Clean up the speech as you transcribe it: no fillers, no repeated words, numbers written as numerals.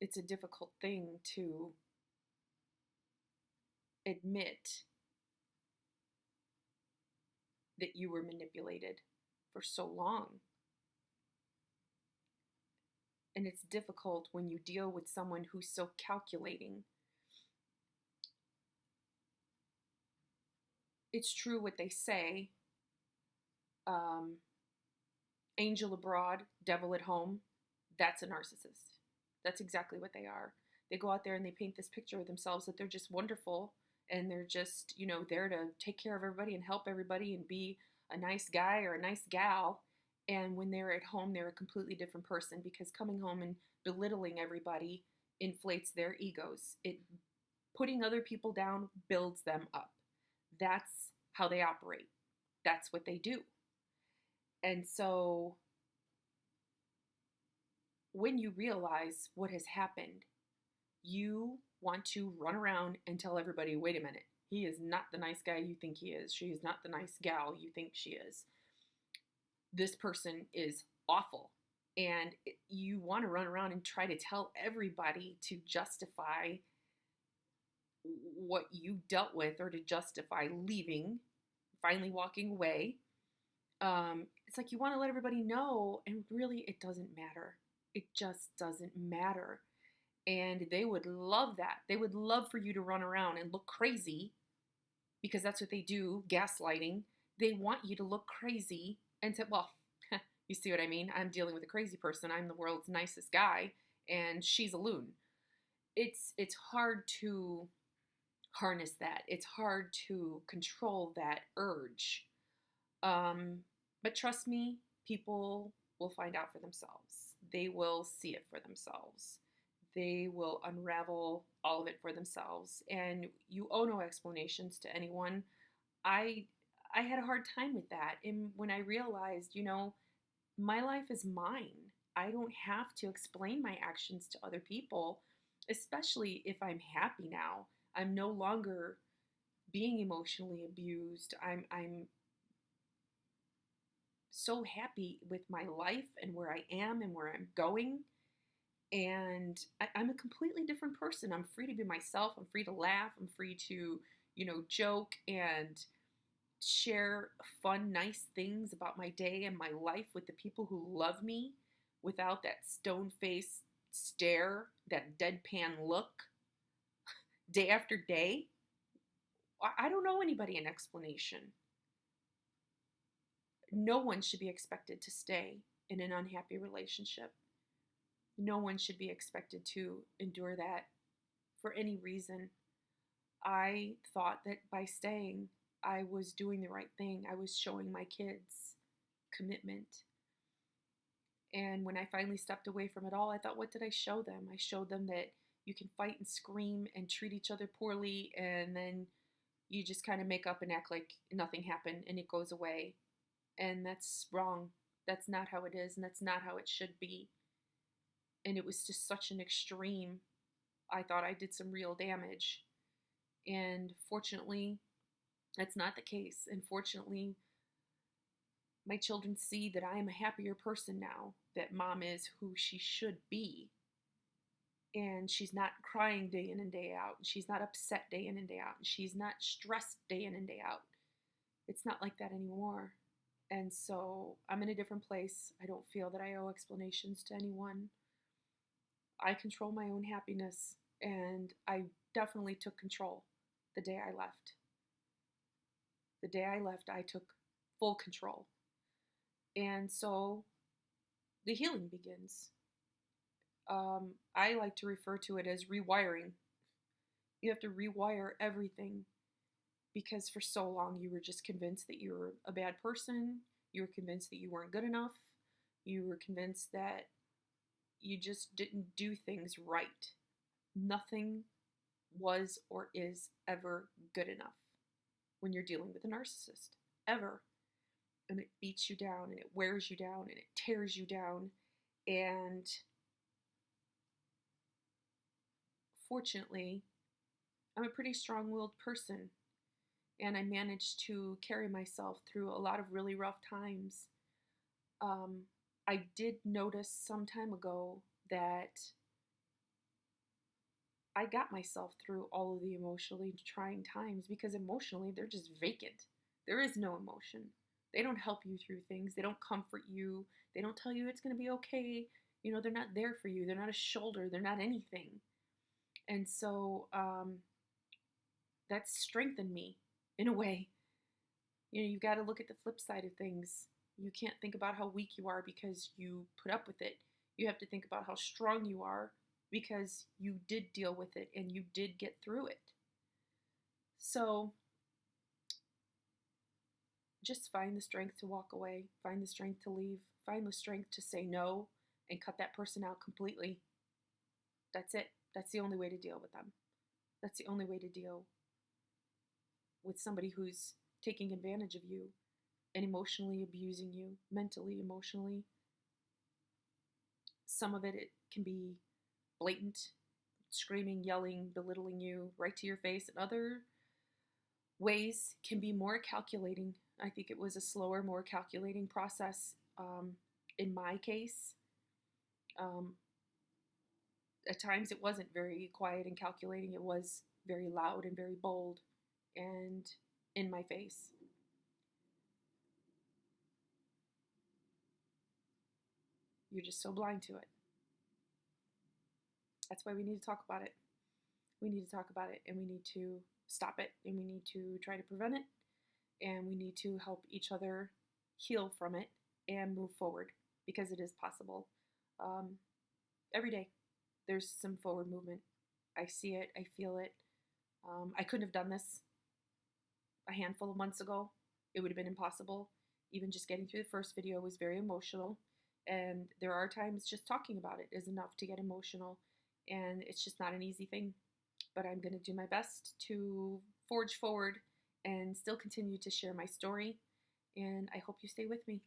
it's a difficult thing to admit that you were manipulated for so long. And it's difficult when you deal with someone who's so calculating. It's true what they say, um, angel abroad, devil at home. That's a narcissist. That's exactly what they are. They go out there and they paint this picture of themselves that they're just wonderful and they're just, there to take care of everybody and help everybody and be a nice guy or a nice gal. And when they're at home, they're a completely different person, because coming home and belittling everybody inflates their egos. It Putting other people down builds them up. That's how they operate. That's what they do. And so when you realize what has happened, you want to run around and tell everybody, wait a minute, he is not the nice guy you think he is. She is not the nice gal you think she is. This person is awful. And you want to run around and try to tell everybody to justify what you dealt with, or to justify leaving, finally walking away. It's like you want to let everybody know, and really it doesn't matter. It just doesn't matter. And they would love that. They would love for you to run around and look crazy, because that's what they do, gaslighting. They want you to look crazy and say, well, you see what I mean? I'm dealing with a crazy person. I'm the world's nicest guy, and she's a loon. It's hard to harness that. It's hard to control that urge. But trust me, people will find out for themselves. They will see it for themselves. They will unravel all of it for themselves. And you owe no explanations to anyone. I I had a hard time with that. And when I realized, my life is mine. I don't have to explain my actions to other people, especially if I'm happy now. I'm no longer being emotionally abused. I'm so happy with my life and where I am and where I'm going. And I'm a completely different person. I'm free to be myself. I'm free to laugh. I'm free to, joke and share fun, nice things about my day and my life with the people who love me, without that stone faced stare, that deadpan look day after day. I don't owe anybody an explanation. No one should be expected to stay in an unhappy relationship. No one should be expected to endure that for any reason. I thought that by staying, I was doing the right thing. I was showing my kids commitment. And when I finally stepped away from it all, I thought, what did I show them? I showed them that you can fight and scream and treat each other poorly, and then you just kind of make up and act like nothing happened and it goes away. And that's wrong. That's not how it is, and that's not how it should be. And it was just such an extreme. I thought I did some real damage. And fortunately, that's not the case. And fortunately, my children see that I am a happier person now, that mom is who she should be. And she's not crying day in and day out. And she's not upset day in and day out. And she's not stressed day in and day out. It's not like that anymore. And so I'm in a different place. I don't feel that I owe explanations to anyone. I control my own happiness. And I definitely took control the day I left. The day I left, I took full control. And so the healing begins. I like to refer to it as rewiring. You have to rewire everything, because for so long you were just convinced that you were a bad person. You were convinced that you weren't good enough. You were convinced that you just didn't do things right. Nothing was or is ever good enough when you're dealing with a narcissist, ever. And it beats you down, and it wears you down, and it tears you down. And fortunately, I'm a pretty strong-willed person, and I managed to carry myself through a lot of really rough times. I did notice some time ago that I got myself through all of the emotionally trying times because emotionally they're just vacant. There is no emotion. They don't help you through things. They don't comfort you. They don't tell you it's going to be okay. You know, they're not there for you. They're not a shoulder. They're not anything. And so that's strengthened me in a way. You know, you've got to look at the flip side of things. You can't think about how weak you are because you put up with it. You have to think about how strong you are because you did deal with it and you did get through it. So just find the strength to walk away, find the strength to leave, find the strength to say no and cut that person out completely. That's it. That's the only way to deal with them. That's the only way to deal with somebody who's taking advantage of you and emotionally abusing you, mentally, emotionally. Some of it can be blatant, screaming, yelling, belittling you right to your face, and other ways can be more calculating. I think it was a slower, more calculating process in my case. At times it wasn't very quiet and calculating. It was very loud and very bold and in my face. You're just so blind to it. That's why we need to talk about it. We need to talk about it and we need to stop it and we need to try to prevent it and we need to help each other heal from it and move forward because it is possible. Every day there's some forward movement. I see it, I feel it. I couldn't have done this a handful of months ago. It would have been impossible. Even just getting through the first video was very emotional. And there are times just talking about it is enough to get emotional. And it's just not an easy thing. But I'm going to do my best to forge forward and still continue to share my story. And I hope you stay with me.